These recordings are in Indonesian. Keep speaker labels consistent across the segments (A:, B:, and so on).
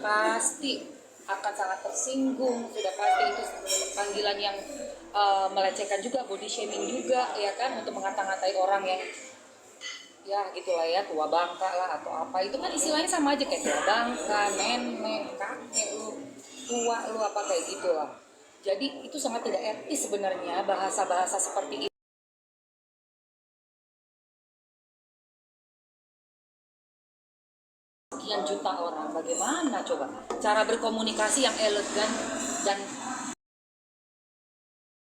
A: pasti akan sangat tersinggung, sudah pasti itu panggilan yang melecehkan juga, body shaming juga, ya kan, untuk mengata-ngatai orang yang ya gitulah ya, tua bangka lah atau apa, itu kan istilahnya sama aja kayak tua bangka, nenek, kakek lu, tua lu, apa kayak gitulah. Jadi itu sangat tidak etis sebenarnya bahasa-bahasa seperti itu. Sekian juta orang, bagaimana coba cara berkomunikasi yang elegan dan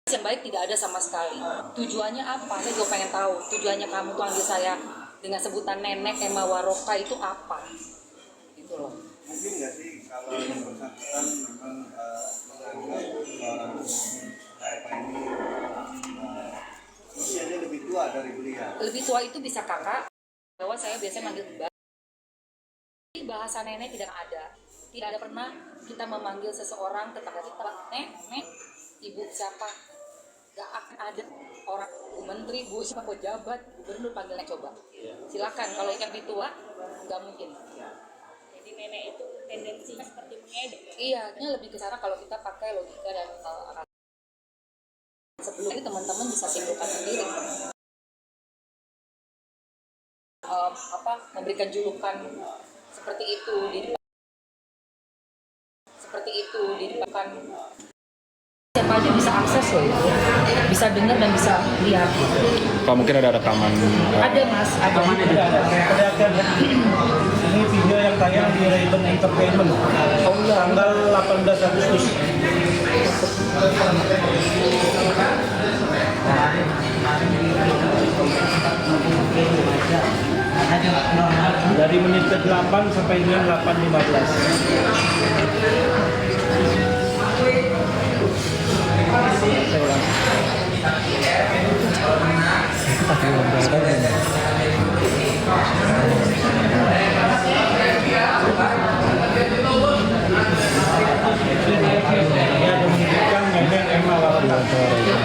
A: yang baik tidak ada sama sekali. Tujuannya apa? Saya juga pengen tahu. Tujuannya kamu panggil saya dengan sebutan nenek Emma Waroka itu apa? Gitu loh.
B: Mungkin nggak sih kalau yang bersangkutan memang menganggap seorang apa ini usianya lebih tua dari beliau.
A: Lebih tua itu bisa kakak, bahwa saya biasanya manggil mbak. Bahasa nenek tidak ada. Tidak ada pernah kita memanggil seseorang tetangga kita, nek, ibu siapa? Gak akan ada orang menteri, bu siapa, pejabat, gubernur panggilnya coba. Silakan, kalau yang lebih tua nggak mungkin.
C: Jadi nenek itu tendensinya seperti mengedek.
A: Iya, ini lebih ke sana kalau kita pakai logika dan akal. Sebelum ini teman-teman bisa simpulkan sendiri. Memberikan julukan seperti itu di depan siapa aja bisa akses loh itu, bisa dengar dan bisa lihat.
D: Kalau mungkin ada rekaman.
A: Ada mas, ada.
E: Ini video yang tayang di Raven Entertainment tanggal 18 Agustus. Dari menit ke-8 sampai dengan 8.15.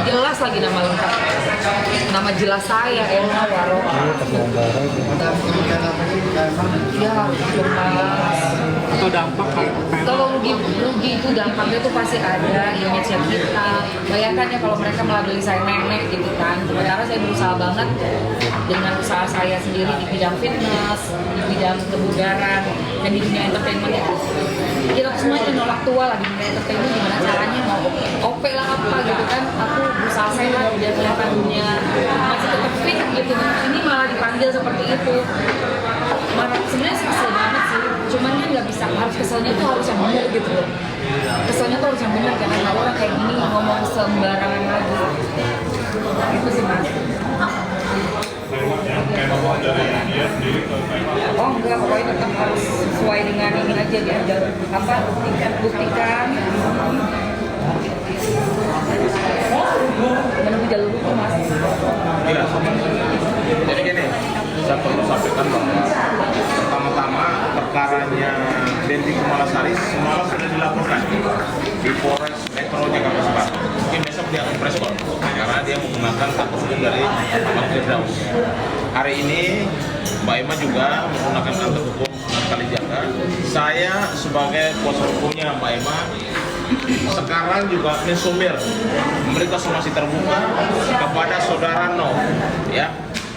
A: Jelas lagi nama lengkap, nama jelas saya Emma Waroka. Ya, jelas.
E: Atau dampak
A: Kalau rugi itu dampaknya tuh pasti ada, image kita. Bayangkan ya kalau mereka melabeli saya nenek gitu kan. Sementara saya berusaha banget dengan usaha saya sendiri di bidang fitness, di bidang kebugaran, dan di dunia entertainment itu. Kita semuanya nolak tua lah di dunia entertainment, gimana caranya mau OP lah apa gitu kan. Aku berusaha sehat biar kelihatannya masih tetap fit gitu. Ini malah dipanggil seperti itu. Marah, sebenarnya kesel banget sih. Cuman kan nggak bisa, harus keselnya tuh harus yang benar gitu loh. Keselnya tuh harus yang benar, karena nggak orang kayak gini ngomong sembarangan lagi. Itu sih mas. Oh enggak, pokoknya tetap harus sesuai dengan ini aja, diajar apa, buktikan menunggu jalur hukum mas.
F: Iya, jadi gini, saya perlu sampaikan bahwa pertama-tama perkaranya Dendi Kumalasari semalam sudah dilaporkan di Polres Metro Jakarta Selatan. Mungkin besok dia akan preskon karena dia menggunakan status hukum dari Bang Firdaus. Hari ini Mbak Emma juga menggunakan kantor hukum Kalijaga. Saya sebagai kuasa hukumnya Mbak Emma sekarang juga mensumir memberikan somasi terbuka kepada saudara No, ya,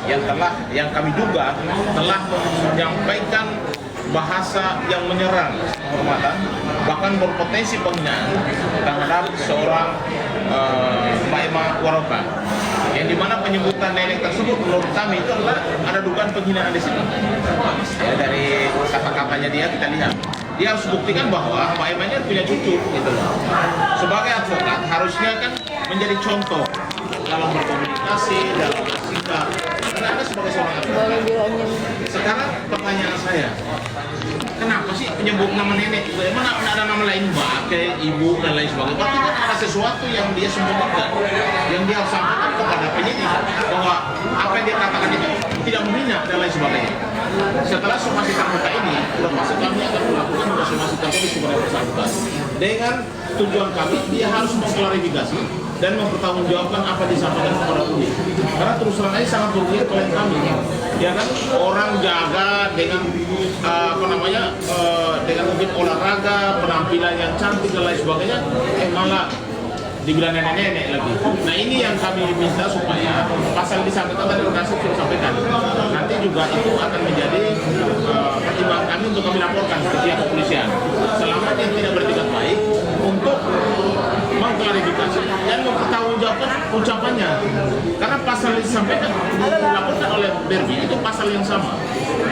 F: yang kami duga telah menyampaikan bahasa yang menyerang kehormatan, bahkan berpotensi penghinaan terhadap seorang Mbak Emma Waroka, yang dimana penyebutan nenek tersebut menurut kami itu adalah ada dugaan penghinaan di sini. Ya, dari kata-katanya dia kita lihat, dia harus buktikan bahwa Mbak Emma ini punya cucu gitu loh. Sebagai advokat harusnya kan menjadi contoh dalam berkomunikasi, dalam bersikap. Karena Anda sebagai seorang advokat. Sekarang pertanyaan saya, kenapa sih menyebut nama nenek? Emang ada nama lain Mbak, kayak ibu dan lain sebagainya? Berarti kan ada sesuatu yang dia sembunyikan, yang dia harus sampaikan kepada penyidik bahwa apa yang dia katakan itu tidak menghina dan lain sebagainya. Setelah somasi terbuka ini, termasuk kami akan melakukan somasi tertulis kepada bersangkutan dengan tujuan kami dia harus mengklarifikasi dan mempertanggungjawabkan apa disampaikan kepada publik. Karena terus terang ini sangat merugikan klien kami. ya kan orang jaga dengan dengan mungkin olahraga, penampilan yang cantik dan lain sebagainya, malah dibilang nenek-nenek lagi. Nah ini yang kami minta supaya pasal disampaikan tadi Kasih sudah sampaikan. Nanti juga itu akan menjadi pertimbangan kami untuk kami laporkan ke pihak kepolisian. Selama dia tidak bertindak baik untuk mengklarifikasi dan mempertanggungjawabkan ucapannya. Karena pasal yang disampaikan dilaporkan oleh Berbi itu pasal yang sama.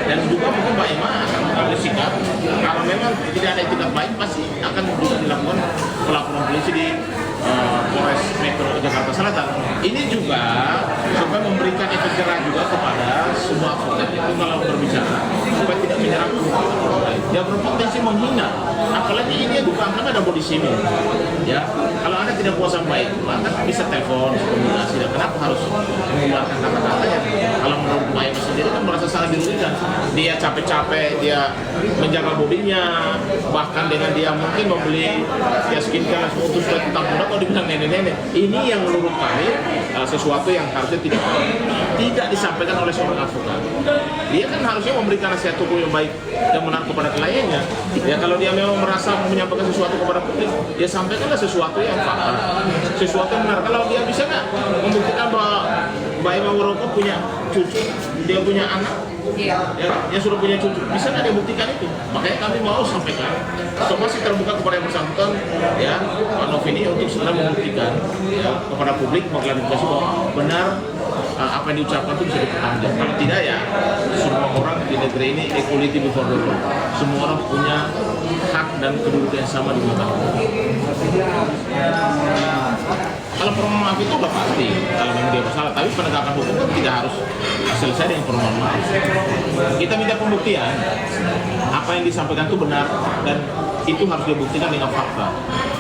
F: Dan juga mungkin Mbak Emma akan mengambil sikap kalau memang tidak ada etikat baik pasti akan juga dilakukan pelaporan polisi di Polres Metro Jakarta Selatan. Ini juga supaya memberikan efek jerah juga kepada semua advokat itu kalau berbicara supaya tidak menyerang orang lain. Dia berpotensi menghina. Apalagi ini bukan karena ada body shaming. Ya, kalau Anda tidak puas sama baik, Anda bisa telepon, komunikasi. Dan kenapa harus mengeluarkan kata-katanya? Kalau menurut Mbak Emma sendiri kan merasa sangat dirugikan. Dia capek-capek, dia menjaga bodinya, bahkan dengan dia mungkin membeli ya skincare untuk supaya tetap muda. Kalau dibilang nenek-nenek, ini yang menurut kami sesuatu yang harusnya tidak disampaikan oleh seorang advokat. Dia kan harusnya memberikan nasihat hukum yang baik dan benar kepada kliennya. Ya kalau dia memang merasa menyampaikan sesuatu kepada publik, dia sampaikanlah sesuatu yang fakta, sesuatu yang benar. Kalau dia bisa nggak membuktikan bahwa Mbak Emma Wiroko punya cucu, dia punya anak, dia sudah punya cucu, bisa nggak dia buktikan itu? Makanya kami mau sampaikan, masih terbuka kepada yang bersangkutan, ya Pak Novini untuk segera membuktikan ya, kepada publik mengklarifikasi bahwa benar apa yang diucapkan itu bisa dipertanggungjawabkan. Kalau tidak ya semua orang di negeri ini equality before the law. Semua orang punya hak dan kedudukan yang sama di mata hukum. Kalau permohonan maaf itu udah pasti kalau memang dia bersalah, tapi penegakan hukum kan tidak harus selesai dengan permohonan maaf. Kita minta pembuktian apa yang disampaikan itu benar dan itu harus dibuktikan dengan fakta.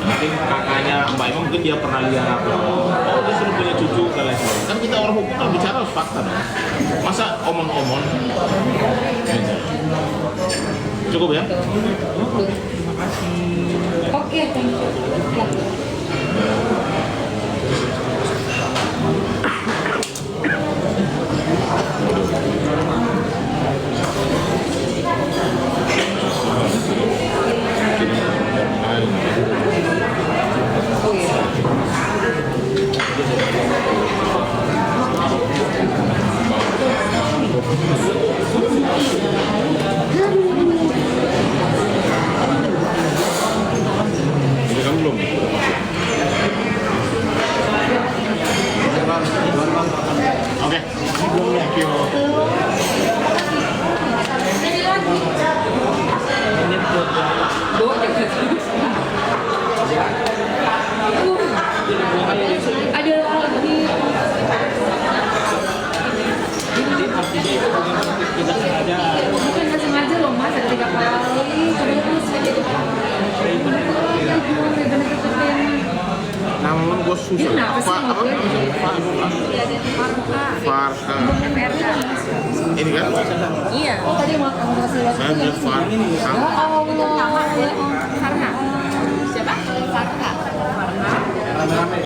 F: Mungkin kakaknya Mbak Emma mungkin dia pernah lihat dia sudah punya cucu dan lain sebagainya. Kan kita orang hukum kalau bicara harus fakta dong. Masa omong-omong? Cukup ya?
E: Terima kasih.
A: Oke, thank you. Oh iya.
F: Ini kan belum. Oke, thank you.
A: Ini lagi. Dua ada lagi. Bukan nggak sengaja loh mas, ada 3 kali. Terus
F: Namun gue susah. Farka. Ini kan?
C: Iya.
A: oh tadi mau kamu kasih lihat.
F: Saya bilang Farka.
A: Ya Allah.
C: Farha. Siapa? Farha.
E: Rame-rame.